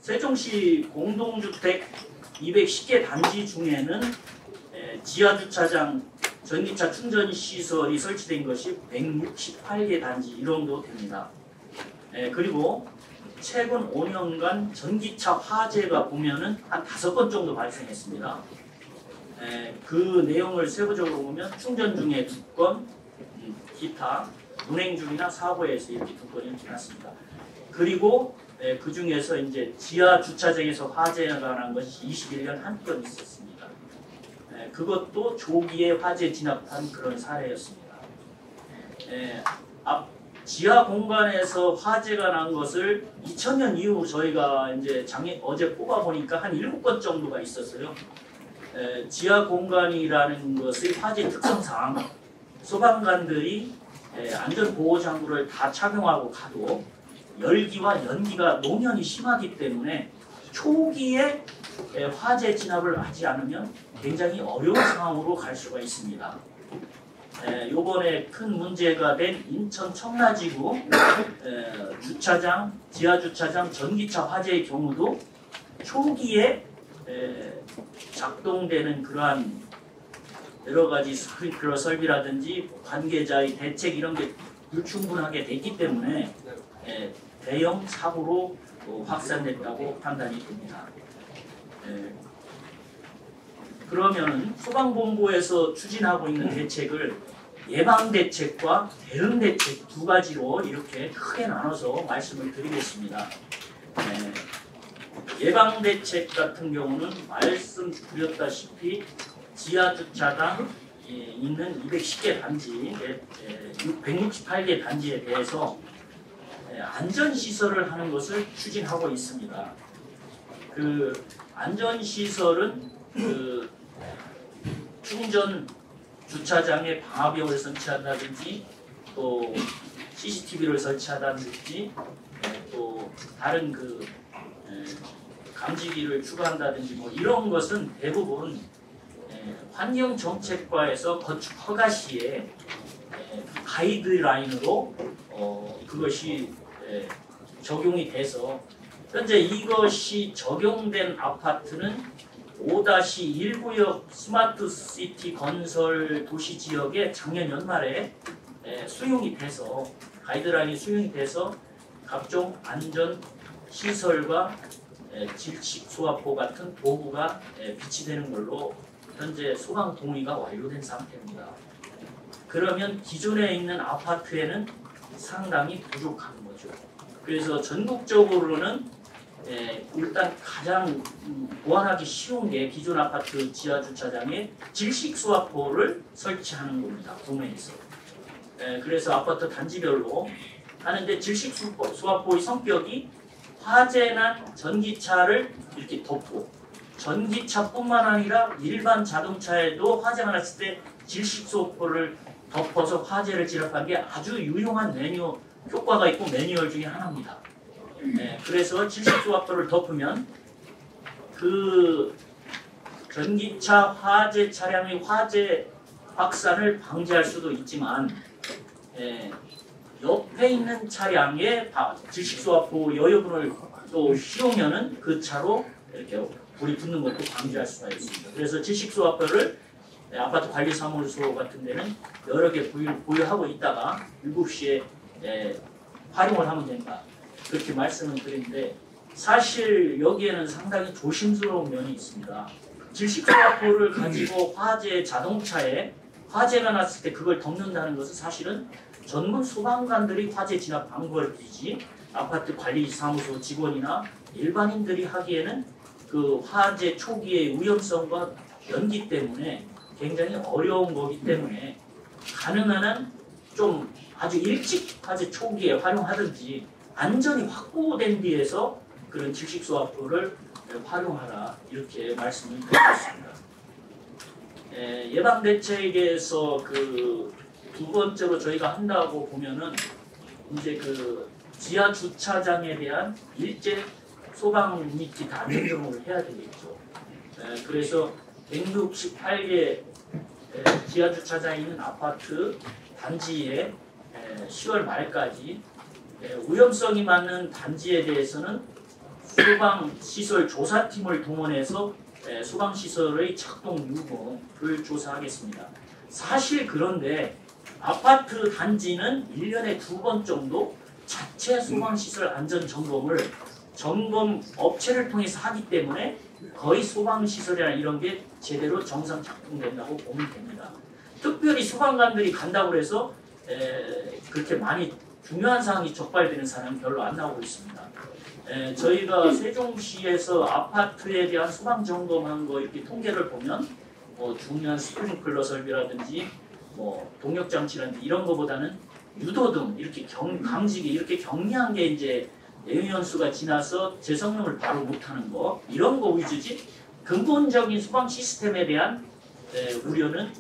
세종시 공동주택 210개 단지 중에는 지하주차장, 전기차 충전 시설이 설치된 것이 168개 단지 이 정도 됩니다. 그리고 최근 5년간 전기차 화재가 보면은 한 5건 정도 발생했습니다. 그 내용을 세부적으로 보면 충전 중에 2건, 기타, 운행 중이나 사고에서 이렇게 2건이 났습니다. 그리고 그 중에서 이제 지하 주차장에서 화재가 난 것이 21년 1건 있었습니다. 그것도 조기에 화재 진압한 그런 사례였습니다. 지하 공간에서 화재가 난 것을 2000년 이후 저희가 이제 어제 뽑아 보니까 한 7건 정도가 있었어요. 지하 공간이라는 것의 화재 특성상 소방관들이 안전보호장구를 다 착용하고 가도 열기와 연기가 노면이 심하기 때문에 초기에 화재 진압을 하지 않으면 굉장히 어려운 상황으로 갈 수가 있습니다. 요번에 큰 문제가 된 인천 청라지구 주차장, 지하주차장 전기차 화재의 경우도 초기에 작동되는 그러한 여러 가지 스프링클러 설비라든지 관계자의 대책 이런 게 불충분하게 됐기 때문에 대형 사고로 확산됐다고 판단이 됩니다. 그러면 소방본부에서 추진하고 있는 대책을 예방대책과 대응대책 2가지로 이렇게 크게 나눠서 말씀을 드리겠습니다. 예방대책 같은 경우는 말씀드렸다시피 지하주차장 있는 210개 단지, 168개 단지에 대해서 안전시설을 하는 것을 추진하고 있습니다. 그 안전시설은 그 충전 주차장에 방화벽을 설치한다든지 또 CCTV를 설치한다든지 또 다른 그 감지기를 추가한다든지 뭐 이런 것은 대부분 환경정책과에서 건축 허가 시에 가이드라인으로 그것이 적용이 돼서 현재 이것이 적용된 아파트는 5-1구역 스마트시티 건설 도시지역에 작년 연말에 수용이 돼서 가이드라인이 수용이 돼서 각종 안전시설과 질식소화포 같은 도구가 비치되는 걸로 현재 소방 동의가 완료된 상태입니다. 그러면 기존에 있는 아파트에는 상당히 부족한 거죠. 그래서 전국적으로는 일단 가장 보완하기 쉬운 게 기존 아파트 지하주차장에 질식소화포를 설치하는 겁니다. 도면에서. 그래서 아파트 단지별로 하는데 질식소화포의 성격이 화재난 전기차를 이렇게 덮고 전기차뿐만 아니라 일반 자동차에도 화재가 났을 때 질식소화포를 덮어서 화재를 진압하는 게 아주 유용한 효과가 있고 매뉴얼 중에 하나입니다. 그래서 질식소화포를 덮으면 그 전기차 화재 차량의 화재 확산을 방지할 수도 있지만 옆에 있는 차량에 질식소화포 여유분을 또 씌우면은 그 차로 이렇게 불이 붙는 것도 방지할 수가 있습니다. 그래서 질식소화포를 아파트 관리사무소 같은 데는 여러 개 보유하고 있다가 7시에 활용을 하면 된다. 그렇게 말씀을 드리는데 사실 여기에는 상당히 조심스러운 면이 있습니다. 질식소화포를 가지고 자동차에 화재가 났을 때 그걸 덮는다는 것은 사실은 전문 소방관들이 화재 진압 방법을 비지 아파트 관리사무소 직원이나 일반인들이 하기에는 그 화재 초기의 위험성과 연기 때문에 굉장히 어려운 거기 때문에 가능한 한 좀 아주 일찍 화재 초기에 활용하든지 안전이 확보된 뒤에서 그런 질식소화포를 활용하라 이렇게 말씀을 드리겠습니다. 예방대책에서 그 2번째로 저희가 한다고 보면은 이제 그 지하 주차장에 대한 일제 소방 및 기타 안전 점검을 해야 되겠죠. 그래서 168개 지하 주차장에 있는 아파트 단지에 10월 말까지 위험성이 많은 단지에 대해서는 소방시설 조사팀을 동원해서 소방시설의 작동 유무를 조사하겠습니다. 사실 그런데 아파트 단지는 1년에 2번 정도 자체 소방시설 안전점검을 점검 업체를 통해서 하기 때문에 거의 소방시설이나 이런 게 제대로 정상 작동된다고 보면 됩니다. 특별히 소방관들이 간다고 해서 그렇게 많이 중요한 사항이 적발되는 사람이 별로 안 나오고 있습니다. 저희가 세종시에서 아파트에 대한 소방 점검한 거 이렇게 통계를 보면 뭐 중요한 스프링클러 설비라든지 뭐 동력 장치라든지 이런 거보다는 유도등 이렇게 감지기 이렇게 경미한 게 이제 내연수가 지나서 제 성능을 바로 못하는 거 이런 거 위주지 근본적인 소방 시스템에 대한 우려는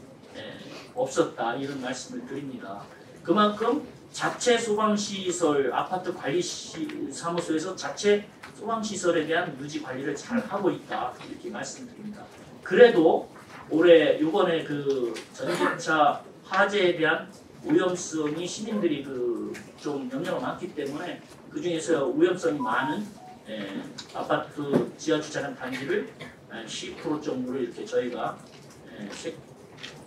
없었다 이런 말씀을 드립니다. 그만큼 자체 소방시설 아파트 관리 사무소에서 자체 소방시설에 대한 유지 관리를 잘 하고 있다 이렇게 말씀드립니다. 그래도 올해 이번에 그 전기차 화재에 대한 위험성이 시민들이 좀 염려가 많기 때문에 그 중에서 위험성이 많은 아파트 지하주차장 단지를 10% 정도로 이렇게 저희가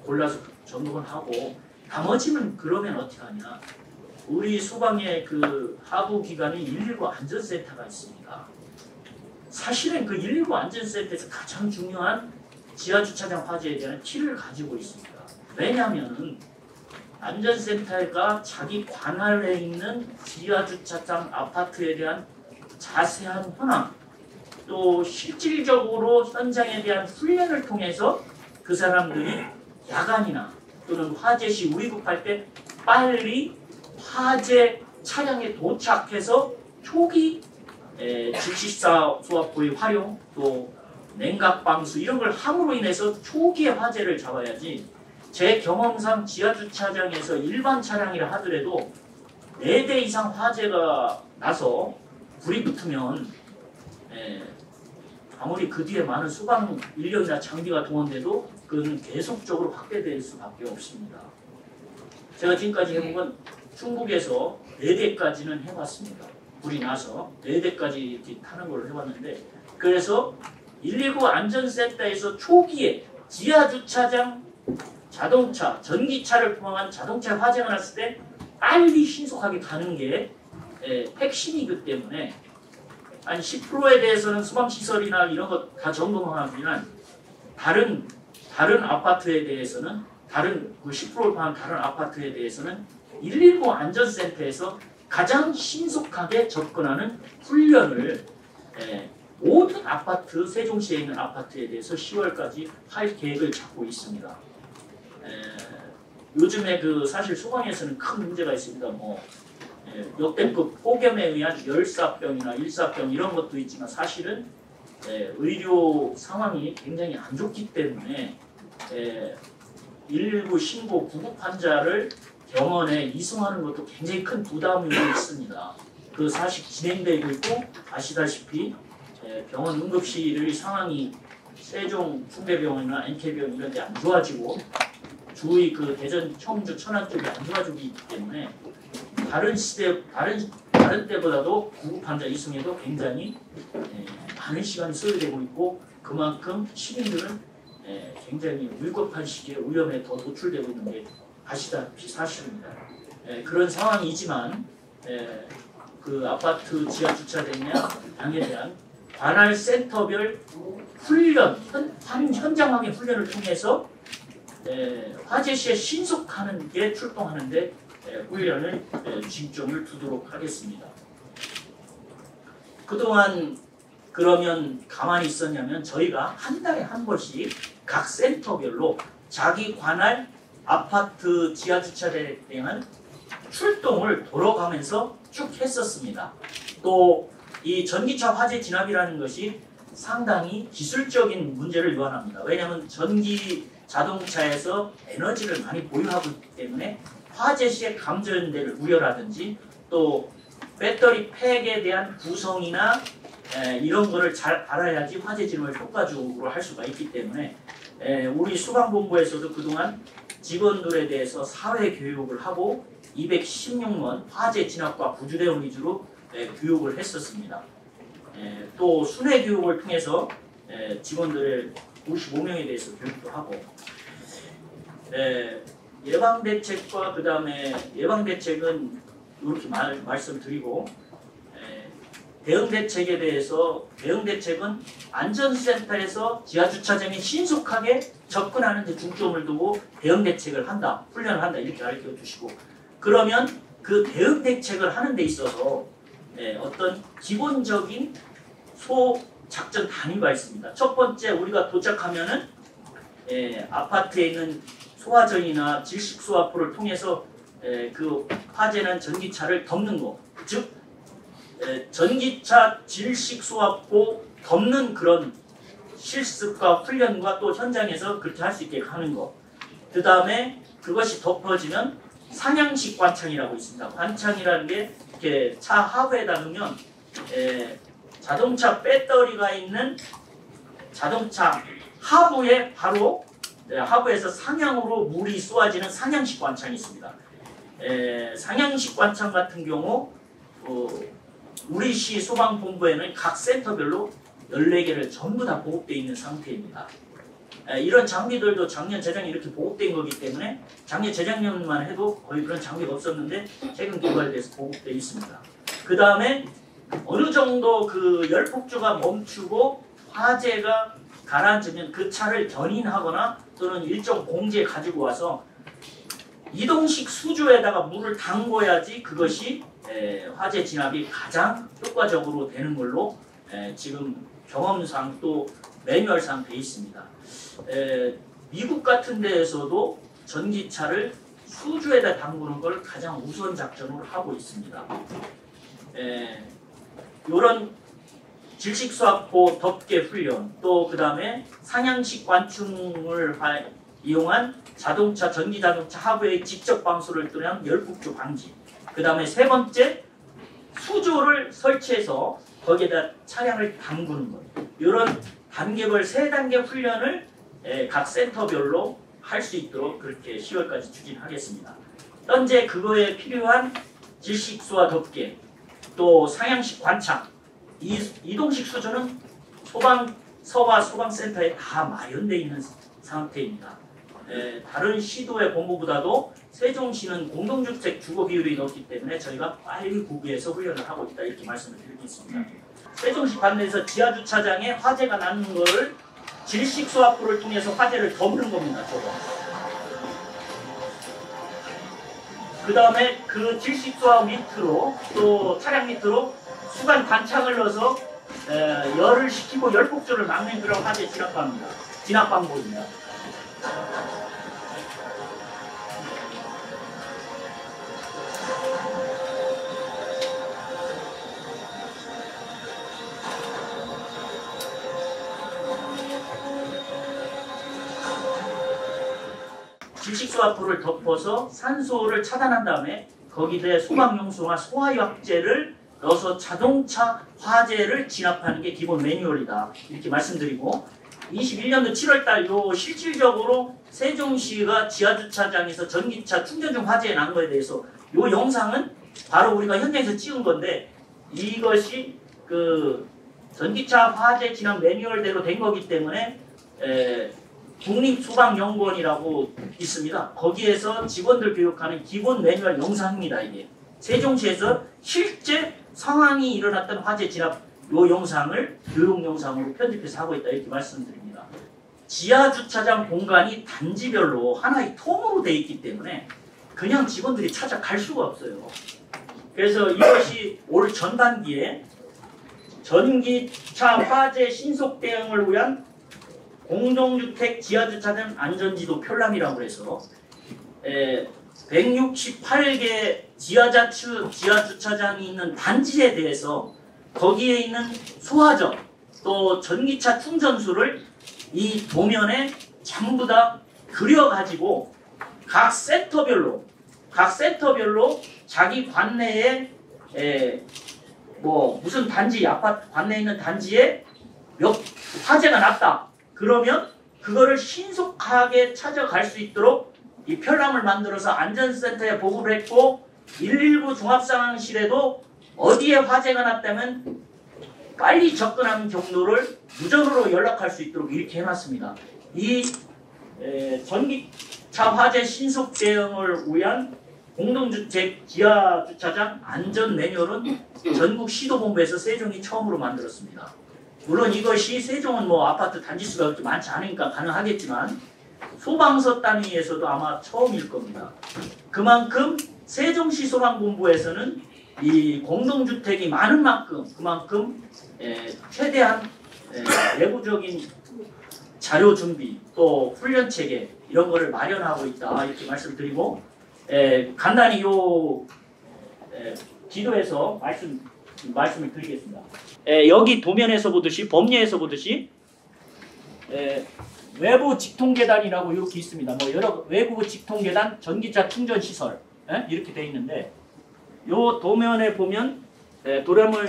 골라서 점검을 하고 나머지는 그러면 어떻게 하냐? 우리 소방의 그 하부 기관이 119 안전센터가 있습니다. 사실은 그 119 안전센터에서 가장 중요한 지하주차장 화재에 대한 키를 가지고 있습니다. 왜냐하면 안전센터가 자기 관할에 있는 지하주차장 아파트에 대한 자세한 현황 또 실질적으로 현장에 대한 훈련을 통해서 그 사람들이 야간이나 또는 화재 시 위급할 때 빨리 화재 차량에 도착해서 초기 즉시소화포의 활용 또 냉각방수 이런 걸 함으로 인해서 초기에 화재를 잡아야지 제 경험상 지하주차장에서 일반 차량이라 하더라도 4대 이상 화재가 나서 불이 붙으면 아무리 그 뒤에 많은 소방 인력이나 장비가 동원돼도 그건 계속적으로 확대될 수밖에 없습니다. 제가 지금까지 해본 건 중국에서 4대까지는 해봤습니다. 불이 나서 4대까지 이렇게 타는 걸 해봤는데 그래서 119 안전센터에서 초기에 지하주차장 자동차, 전기차를 포함한 자동차 화재가 났을 때 빨리 신속하게 가는 게 핵심이기 때문에 한 10%에 대해서는 소방시설이나 이런 것 다 점검하지만 다른 아파트에 대해서는 다른 그 10%를 포함한 다른 아파트에 대해서는 119 안전센터에서 가장 신속하게 접근하는 훈련을 모든 아파트, 세종시에 있는 아파트에 대해서 10월까지 할 계획을 잡고 있습니다. 요즘에 사실 소방에서는 큰 문제가 있습니다. 역대급 폭염에 의한 열사병이나 일사병 이런 것도 있지만 사실은 의료 상황이 굉장히 안 좋기 때문에 119 신고 구급 환자를 병원에 이송하는 것도 굉장히 큰 부담이 있습니다. 그 사실 진행되고 있고 아시다시피 병원 응급실의 상황이 세종 충대병원이나 NK병원 이런 데 안 좋아지고 주위 대전, 청주, 천안 쪽이 안 좋아지고 있기 때문에 다른 때보다도 구급 환자 이송에도 굉장히 많은 시간이 소요되고 있고 그만큼 시민들은 굉장히 위급한 시기에 위험에 더 노출되고 있는 게 아시다시피 사실입니다. 그런 상황이지만 그 아파트 지하 주차장에 대한 관할 센터별 훈련, 현장 확인 훈련을 통해서 화재 시에 신속하게 출동하는데 훈련을 중점을 두도록 하겠습니다. 그동안 그러면 가만히 있었냐면 저희가 한 달에 한 번씩 각 센터별로 자기 관할 아파트 지하주차장에 대한 출동을 돌아가면서 쭉 했었습니다. 또 이 전기차 화재 진압이라는 것이 상당히 기술적인 문제를 요한합니다. 왜냐하면 전기 자동차에서 에너지를 많이 보유하고 있기 때문에 화재 시에 감전될 우려라든지 또 배터리 팩에 대한 구성이나 이런 거를 잘 알아야지 화재 진압을 효과적으로 할 수가 있기 때문에 우리 소방본부에서도 그동안 직원들에 대해서 사회 교육을 하고 216번 화재 진압과 구조대응 위주로 교육을 했었습니다. 또 순회 교육을 통해서 직원들의 95명에 대해서 교육도 하고 예방대책과 그 다음에 예방대책은 이렇게 말씀드리고 대응대책에 대해서 대응대책은 안전센터에서 지하주차장에 신속하게 접근하는 데 중점을 두고 대응대책을 한다, 훈련을 한다 이렇게 알려 주시고 그러면 그 대응대책을 하는 데 있어서 어떤 기본적인 소작전 단위가 있습니다. 첫 번째 우리가 도착하면은 아파트에 있는 소화전이나 질식수화포를 통해서 그 화재난 전기차를 덮는 거, 즉 전기차 질식수화포 덮는 그런 실습과 훈련과 또 현장에서 그렇게 할 수 있게 하는 거. 그 다음에 그것이 덮어지면 상향식 관창이라고 있습니다. 관창이라는 게 이렇게 차 하부에다 넣으면 자동차 배터리가 있는 자동차 하부에 바로 하부에서 상향으로 물이 쏘아지는 상향식 관창이 있습니다. 상향식 관창 같은 경우 우리 시 소방본부에는 각 센터별로 14개를 전부 다 보급되어 있는 상태입니다. 이런 장비들도 작년, 재작년 이렇게 보급된 거기 때문에 작년, 재작년만 해도 거의 그런 장비가 없었는데 최근 개발돼서 보급되어 있습니다. 그 다음에 어느 정도 그 열폭주가 멈추고 화재가 가라앉으면 그 차를 견인하거나 또는 일정 공지에 가지고 와서 이동식 수조에다가 물을 담궈야지 그것이 화재 진압이 가장 효과적으로 되는 걸로 지금 경험상 또 매뉴얼상 되어 있습니다. 미국 같은 데에서도 전기차를 수조에다 담그는 걸 가장 우선 작전으로 하고 있습니다. 이런 질식수화포 덮개 훈련, 또 그 다음에 상향식 관충을 이용한 자동차, 전기자동차 하부에 직접 방수를 뚫는 열폭주 방지. 그 다음에 세 번째, 수조를 설치해서 거기에다 차량을 담그는 것. 이런 단계별 3단계 훈련을 각 센터별로 할 수 있도록 그렇게 10월까지 추진하겠습니다. 현재 그거에 필요한 질식수화 덮개, 또 상향식 관창, 이동식 수조는 서와 소방센터에 다 마련되어 있는 상태입니다. 다른 시도의 본부보다도 세종시는 공동주택 주거 비율이 높기 때문에 저희가 빨리 구비해서 훈련을 하고 있다 이렇게 말씀을 드리겠습니다. 세종시 관내에서 지하주차장에 화재가 나는 것을 질식수화포를 통해서 화재를 덮는 겁니다. 저거. 그 다음에 그 질식수화 밑으로 또 차량 밑으로 수간 관창을 넣어서 열을 식히고 열폭주를 막는 그런 화재 진압 방법입니다. 질식수화포를 덮어서 산소를 차단한 다음에 거기에 소방용수와 소화약제를 넣어서 자동차 화재를 진압하는 게 기본 매뉴얼이다. 이렇게 말씀드리고 21년도 7월달 요 실질적으로 세종시가 지하주차장에서 전기차 충전 중 화재에 난 거에 대해서 요 영상은 바로 우리가 현장에서 찍은 건데 이것이 그 전기차 화재 진압 매뉴얼대로 된 거기 때문에 국립소방연구원이라고 있습니다. 거기에서 직원들 교육하는 기본 매뉴얼 영상입니다. 이게 세종시에서 실제 상황이 일어났던 화재 진압 요 영상을 교육 영상으로 편집해서 하고 있다 이렇게 말씀드립니다. 지하주차장 공간이 단지별로 하나의 통으로 되어 있기 때문에 그냥 직원들이 찾아갈 수가 없어요. 그래서 이것이 올 전반기에 전기차 화재 신속 대응을 위한 공동주택 지하주차장 안전지도 편람이라고 해서 168개 지하주차장이 있는 단지에 대해서 거기에 있는 소화전 또 전기차 충전소를 이 도면에 전부 다 그려가지고 각 센터별로 자기 관내에 뭐 무슨 단지 아파트 관내에 있는 단지에 화재가 났다. 그러면 그거를 신속하게 찾아갈 수 있도록 이 편람을 만들어서 안전센터에 보고를 했고 119 종합상황실에도 어디에 화재가 났다면 빨리 접근하는 경로를 무전으로 연락할 수 있도록 이렇게 해놨습니다. 이 전기차 화재 신속 대응을 위한 공동주택 지하주차장 안전 매뉴얼은 전국 시도본부에서 세종이 처음으로 만들었습니다. 물론 이것이 세종은 뭐 아파트 단지 수가 그렇게 많지 않으니까 가능하겠지만 소방서 단위에서도 아마 처음일 겁니다. 그만큼 세종시 소방본부에서는 이 공동주택이 많은 만큼 그만큼 최대한 내부적인 자료 준비 또 훈련 체계 이런 거를 마련하고 있다 이렇게 말씀드리고 간단히 요 지도에서 말씀을 드리겠습니다. 여기 도면에서 보듯이 법례에서 보듯이 외부 직통계단이라고 이렇게 있습니다. 뭐 여러 외부 직통계단 전기차 충전 시설 이렇게 돼 있는데 요 도면에 보면 도량물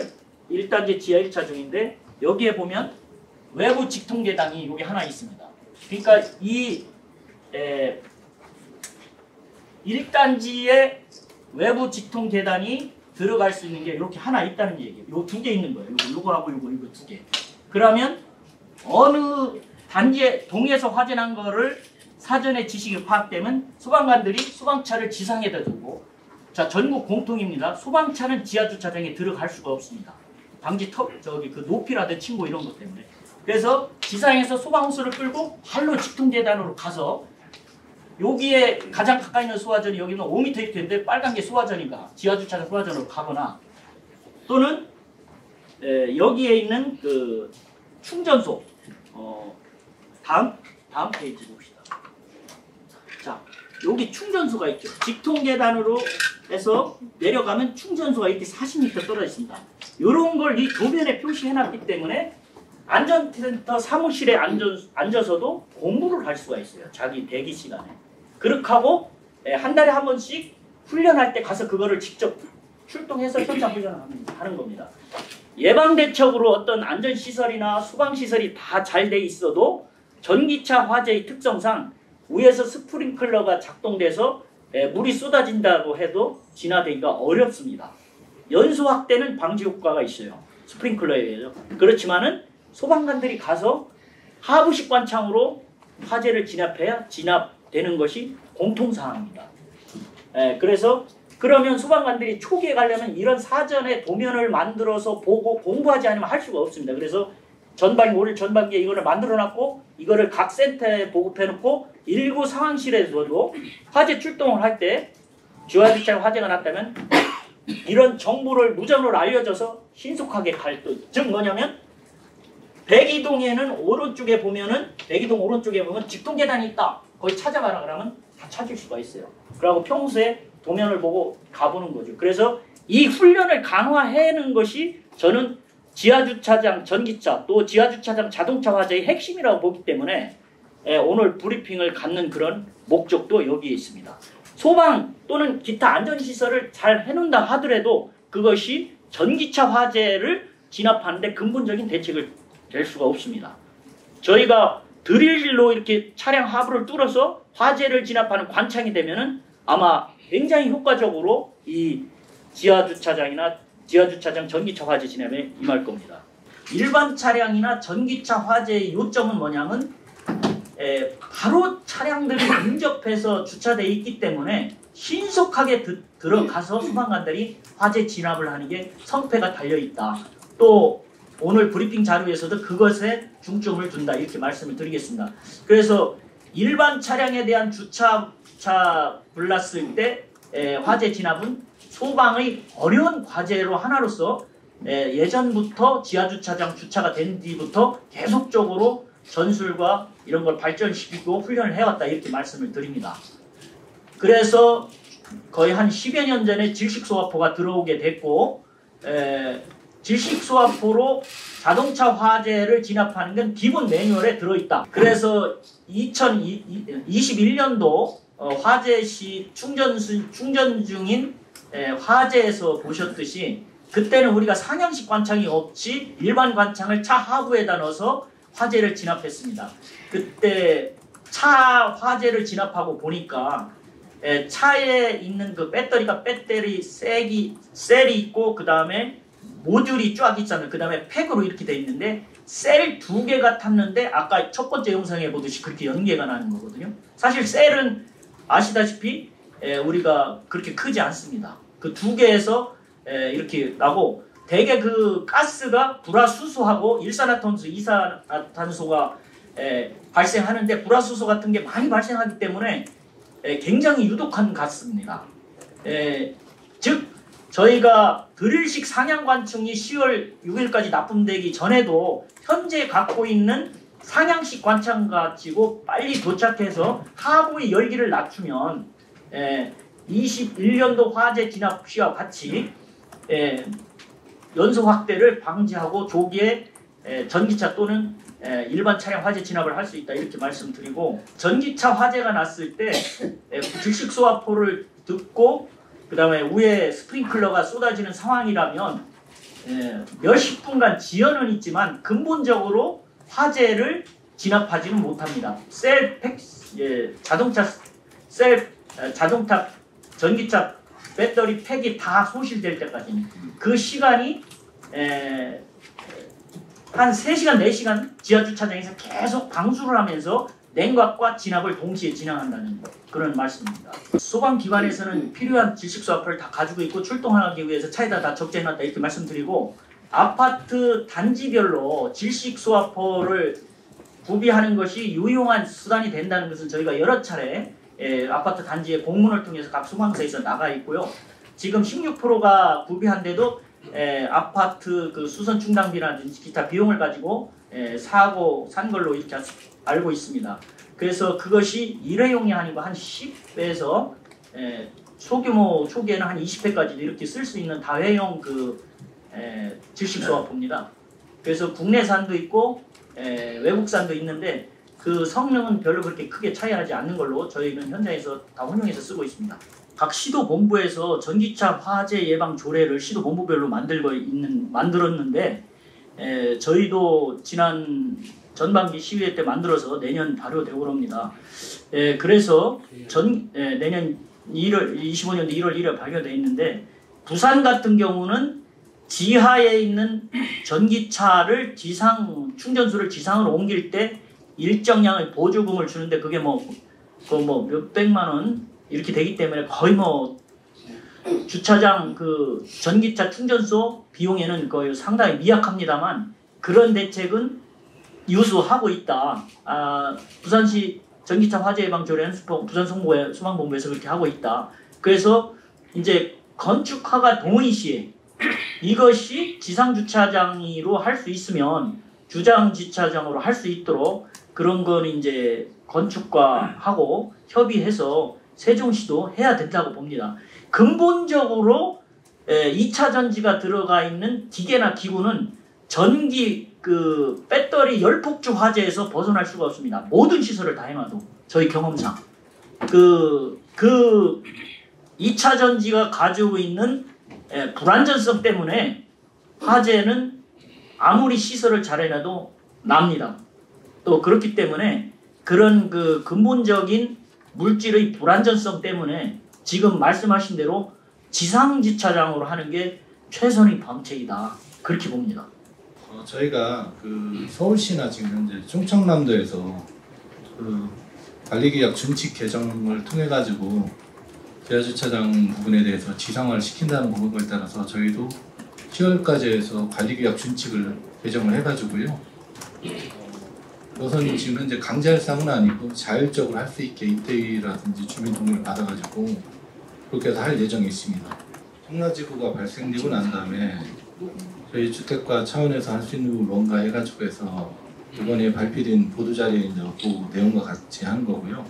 1단지 지하 1차 중인데 여기에 보면 외부 직통계단이 여기 하나 있습니다. 그러니까 이 1단지에 외부 직통계단이 들어갈 수 있는 게 이렇게 하나 있다는 얘기예요. 요 두 개 있는 거예요. 요거하고 요거 두 개. 그러면 어느 단지에 동에서 화재 난 거를 사전에 지식이 파악되면 소방관들이 소방차를 지상에다 두고 자 전국 공통입니다. 소방차는 지하주차장에 들어갈 수가 없습니다. 방지 그 높이라든 친구 이런 것 때문에. 그래서 지상에서 소방호스를 끌고 발로 직통계단으로 가서 여기에 가장 가까이 있는 소화전이 여기는 5m 이렇게 되는데 빨간 게 소화전인가 지하주차장 소화전으로 가거나 또는 여기에 있는 그 충전소 다음 페이지 봅시다. 자 여기 충전소가 있죠. 직통계단으로 해서 내려가면 충전소가 이렇게 40m 떨어져 있습니다. 이런 걸 이 도면에 표시해놨기 때문에 안전센터 사무실에 앉아서도 공부를 할 수가 있어요. 자기 대기 시간에. 그렇게 하고 한 달에 한 번씩 훈련할 때 가서 그거를 직접 출동해서 현장 훈련을 하는 겁니다. 예방대책으로 어떤 안전시설이나 소방시설이 다 잘 돼 있어도 전기차 화재의 특성상 위에서 스프링클러가 작동돼서 물이 쏟아진다고 해도 진화되기가 어렵습니다. 연소 확대는 방지 효과가 있어요. 스프링클러에 의해서. 그렇지만은 소방관들이 가서 하부식 관창으로 화재를 진압해야 진압되는 것이 공통사항입니다. 그래서 그러면 소방관들이 초기에 가려면 이런 사전에 도면을 만들어서 보고 공부하지 않으면 할 수가 없습니다. 그래서 올 전반기에 이거를 만들어놨고 이거를 각 센터에 보급해놓고 일부 상황실에서도 화재 출동을 할 때 지하주차장 화재가 났다면 이런 정보를 무전으로 알려줘서 신속하게 갈 때, 즉 뭐냐면 백이동에는 오른쪽에 보면은 백이동 오른쪽에 보면 직통계단이 있다. 거기 찾아가라 그러면 다 찾을 수가 있어요. 그리고 평소에 도면을 보고 가보는 거죠. 그래서 이 훈련을 강화하는 것이 저는 지하주차장 전기차 또 지하주차장 자동차 화재의 핵심이라고 보기 때문에 오늘 브리핑을 갖는 그런 목적도 여기에 있습니다. 소방 또는 기타 안전시설을 잘 해놓는다 하더라도 그것이 전기차 화재를 진압하는 데 근본적인 대책을 될 수가 없습니다. 저희가 드릴로 이렇게 차량 하부를 뚫어서 화재를 진압하는 관창이 되면은 아마 굉장히 효과적으로 이 지하주차장이나 지하주차장 전기차 화재 진압에 임할 겁니다. 일반 차량이나 전기차 화재의 요점은 뭐냐면 바로 차량들이 근접해서 주차되어 있기 때문에 신속하게 들어가서 소방관들이 화재 진압을 하는 게 성패가 달려있다. 또 오늘 브리핑 자료에서도 그것에 중점을 둔다 이렇게 말씀을 드리겠습니다. 그래서 일반 차량에 대한 주차차 불났을 때 화재 진압은 소방의 어려운 과제로 하나로서 예전부터 지하주차장 주차가 된 뒤부터 계속적으로 전술과 이런 걸 발전시키고 훈련을 해왔다 이렇게 말씀을 드립니다. 그래서 거의 한 10여 년 전에 질식소화포가 들어오게 됐고 질식소화포로 자동차 화재를 진압하는 건 기본 매뉴얼에 들어있다. 그래서 2021년도 화재 시 충전 중인 화재에서 보셨듯이 그때는 우리가 상향식 관창이 없이 일반 관창을 차 하부에다 넣어서 화재를 진압했습니다. 그때 차 화재를 진압하고 보니까 차에 있는 그 배터리 셀이 있고 그 다음에 모듈이 쫙 있잖아요. 그 다음에 팩으로 이렇게 돼 있는데 셀 2개가 탔는데 아까 첫 번째 영상에 보듯이 그렇게 연계가 나는 거거든요. 사실 셀은 아시다시피 우리가 그렇게 크지 않습니다. 그 2개에서 이렇게 나고 대개 그 가스가 불화수소하고 일산화탄소, 이산화탄소가 발생하는데 불화수소 같은 게 많이 발생하기 때문에 굉장히 유독한 가스입니다. 즉 저희가 드릴식 상향관층이 10월 6일까지 납품되기 전에도 현재 갖고 있는 상향식 관창 가지고 빨리 도착해서 하부의 열기를 낮추면 21년도 화재 진압 시와 같이 연소 확대를 방지하고 조기에 전기차 또는 일반 차량 화재 진압을 할 수 있다 이렇게 말씀드리고, 전기차 화재가 났을 때 질식 소화포를 듣고 그 다음에 위에 스프링클러가 쏟아지는 상황이라면 몇십 분간 지연은 있지만 근본적으로 화재를 진압하지는 못합니다. 자동차 전기차 배터리 팩이 다 소실될 때까지 그 시간이 한 3시간, 4시간 지하주차장에서 계속 방수를 하면서 냉각과 진압을 동시에 진행한다는 그런 말씀입니다. 소방기관에서는 필요한 질식소화포를 다 가지고 있고 출동하기 위해서 차에다 다 적재해놨다 이렇게 말씀드리고, 아파트 단지별로 질식소화포를 구비하는 것이 유용한 수단이 된다는 것은 저희가 여러 차례 아파트 단지에 공문을 통해서 각 소방서에서 나가 있고요. 지금 16%가 구비한데도 아파트 그 수선 충당비라든지 기타 비용을 가지고 사고 산 걸로 이렇게 알고 있습니다. 그래서 그것이 1회용이 아니고 한 10회에서 소규모 초기에는 한 20회까지도 이렇게 쓸 수 있는 다회용 그 질식소화포입니다. 그래서 국내산도 있고 외국산도 있는데 그 성능은 별로 그렇게 크게 차이하지 않는 걸로 저희는 현장에서 다 혼용해서 쓰고 있습니다. 각 시도본부에서 전기차 화재 예방 조례를 시도본부별로 만들었는데 저희도 지난 전반기 시의회 때 만들어서 내년 발효되고 합니다. 그래서 내년 25년도 1월 1일 발효되어 있는데, 부산 같은 경우는 지하에 있는 전기차를 충전소를 지상으로 옮길 때 일정량의 보조금을 주는데 그게 몇백만 원 이렇게 되기 때문에 거의 주차장 그 전기차 충전소 비용에는 거의 상당히 미약합니다만 그런 대책은 유수하고 있다. 부산시 전기차 화재 예방 조례는 부산 소방본부에서 그렇게 하고 있다. 그래서 이제 건축허가 동의시에 이것이 지상 주차장으로 할 수 있으면 주장 주차장으로 할 수 있도록 그런 건 이제 건축과하고 협의해서 세종시도 해야 된다고 봅니다. 근본적으로 2차 전지가 들어가 있는 기계나 기구는 전기 그 배터리 열폭주 화재에서 벗어날 수가 없습니다. 모든 시설을 다 해놔도 저희 경험상 그 2차 전지가 가지고 있는 불안전성 때문에 화재는 아무리 시설을 잘 해놔도 납니다. 또 그렇기 때문에 그런 그 근본적인 물질의 불안전성 때문에 지금 말씀하신 대로 지상주차장으로 하는 게 최선의 방책이다. 그렇게 봅니다. 저희가 그 서울시나 지금 현재 충청남도에서 그 관리계약 준칙 개정을 통해 가지고 지하주차장 부분에 대해서 지상화를 시킨다는 부분에 따라서 저희도 10월까지 해서 관리계약 준칙을 개정을 해가지고요. 우선 지금 현재 강제할 사항은 아니고 자율적으로 할 수 있게 입대라든지 주민 동의를 받아가지고 그렇게 해서 할 예정이 있습니다. 청라지구가 발생되고 난 다음에 저희 주택과 차원에서 할 수 있는 부분 뭔가 해가지고 해서 이번에 발표된 보도자료에 이제 그 내용과 같이 하는 거고요.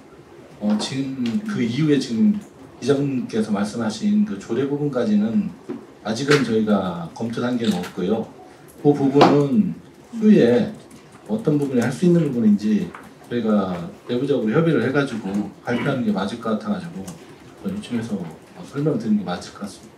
지금 그 이후에 지금 이장님께서 말씀하신 그 조례 부분까지는 아직은 저희가 검토 단계는 없고요. 그 부분은 후에 어떤 부분에 할 수 있는 부분인지 저희가 내부적으로 협의를 해가지고 발표하는 게 맞을 것 같아가지고 이쯤에서 설명드리는 게 맞을 것 같습니다.